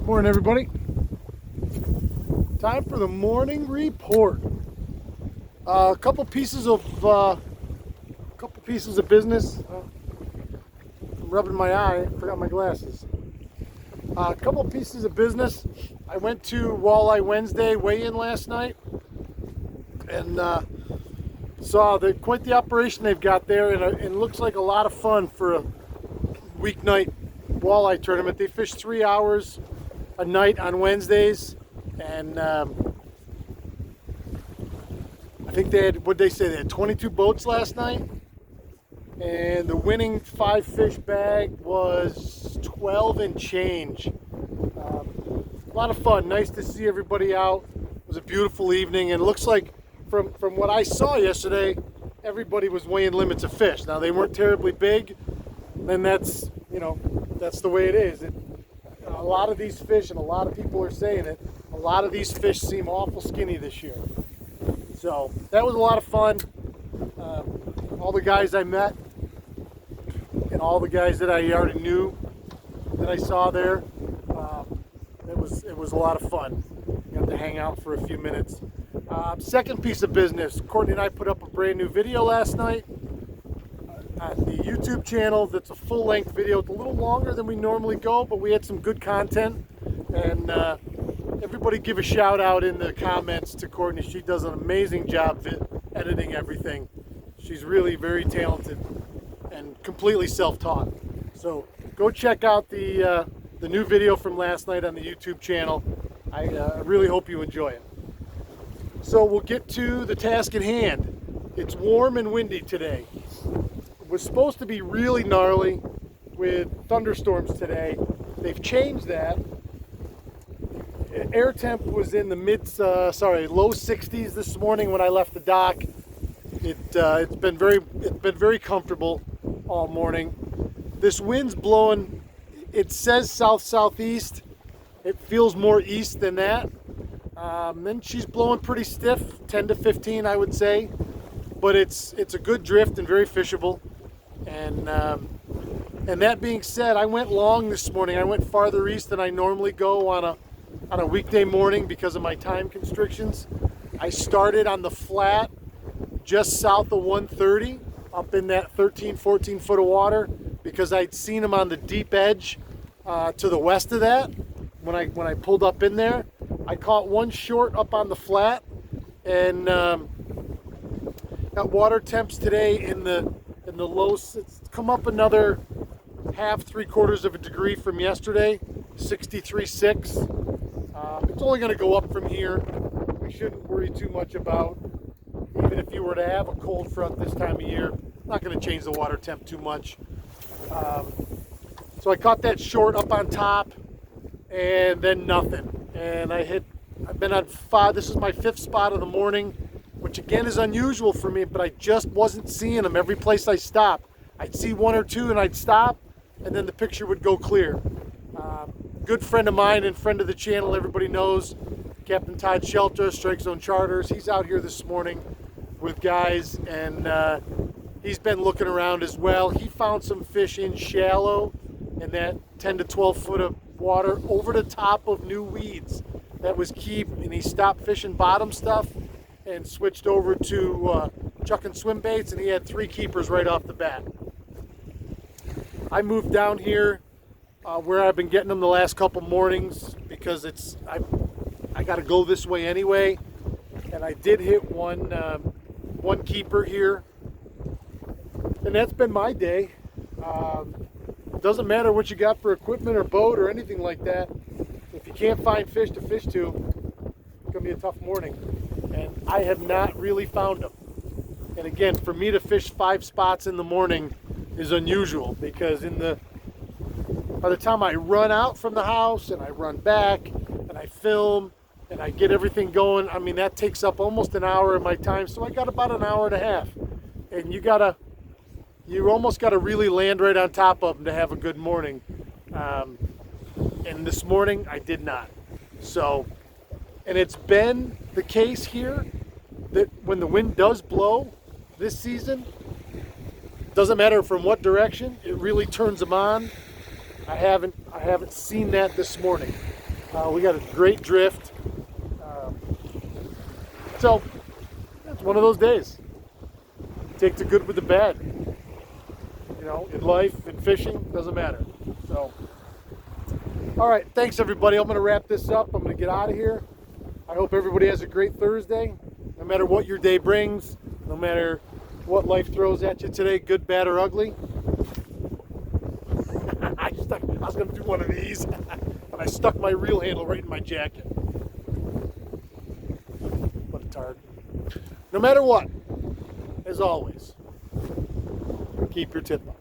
Morning, everybody. Time for the morning report. A couple pieces of business. I'm rubbing my eye. Forgot my glasses. A couple pieces of business. I went to Walleye Wednesday weigh-in last night, and saw quite the operation they've got there, and it looks like a lot of fun for a weeknight walleye tournament. They fish 3 hours a night on Wednesdays, and I think they had, what'd they say, they had 22 boats last night, and the winning 5 fish bag was 12 and change. A lot of fun. Nice to see everybody out. It was a beautiful evening, and it looks like from what I saw yesterday, everybody was weighing limits of fish. Now, they weren't terribly big, and that's, that's the way it is. A lot of these fish, and a lot of people are saying it, a lot of these fish seem awful skinny this year. So that was a lot of fun. All the guys I met and all the guys that I already knew that I saw there, it was a lot of fun. You got to hang out for a few minutes. Second piece of business, Courtney and I put up a brand new video last night on the YouTube channel. That's a full-length video. It's a little longer than we normally go, but we had some good content, and everybody give a shout out in the comments to Courtney. She does an amazing job editing everything. She's really very talented and completely self-taught. So go check out the new video from last night on the YouTube channel. I really hope you enjoy it. So we'll get to the task at hand. It's warm and windy today. It was supposed to be really gnarly with thunderstorms today. They've changed that. Air temp was in the low 60s this morning when I left the dock. It's been very comfortable all morning. This wind's blowing. It says south-southeast. It feels more east than that. Then she's blowing pretty stiff, 10 to 15, I would say. But it's a good drift and very fishable. And that being said, I went long this morning. I went farther east than I normally go on a weekday morning because of my time constrictions. I started on the flat just south of 130, up in that 13, 14 foot of water, because I'd seen them on the deep edge to the west of that. When I pulled up in there, I caught one short up on the flat, and got water temps today in the low. It's come up another half, 3/4 of a degree from yesterday, 63.6. It's only going to go up from here. We shouldn't worry too much about, even if you were to have a cold front this time of year, not going to change the water temp too much. So I caught that short up on top, and then nothing. And I've been on 5, this is my 5th spot of the morning, which again is unusual for me, but I just wasn't seeing them every place I stopped. I'd see 1 or 2 and I'd stop, and then the picture would go clear. Good friend of mine and friend of the channel, everybody knows, Captain Todd Shelter, Strike Zone Charters. He's out here this morning with guys, and he's been looking around as well. He found some fish in shallow in that 10 to 12 foot of water over the top of new weeds. That was key, and he stopped fishing bottom stuff and switched over to chuck and swim baits, and he had 3 keepers right off the bat. I moved down here where I've been getting them the last couple mornings because I got to go this way anyway, and I did hit one keeper here, and that's been my day. Doesn't matter what you got for equipment or boat or anything like that. If you can't find fish to fish to, it's gonna be a tough morning, and I have not really found them. And again, for me to fish 5 spots in the morning is unusual, because by the time I run out from the house and I run back and I film and I get everything going, I mean, that takes up almost an hour of my time. So I got about an hour and a half, and you almost got to really land right on top of them to have a good morning. And this morning I did not. So, and it's been the case here that when the wind does blow this season, doesn't matter from what direction, it really turns them on. I haven't seen that this morning. We got a great drift. So it's one of those days. Take the good with the bad. You know, in life, in fishing, doesn't matter. So, all right, thanks everybody. I'm going to wrap this up. I'm going to get out of here. I hope everybody has a great Thursday. No matter what your day brings, no matter what life throws at you today, good, bad, or ugly. I was going to do one of these, but I stuck my reel handle right in my jacket. What a tard. No matter what, as always, keep your tip up.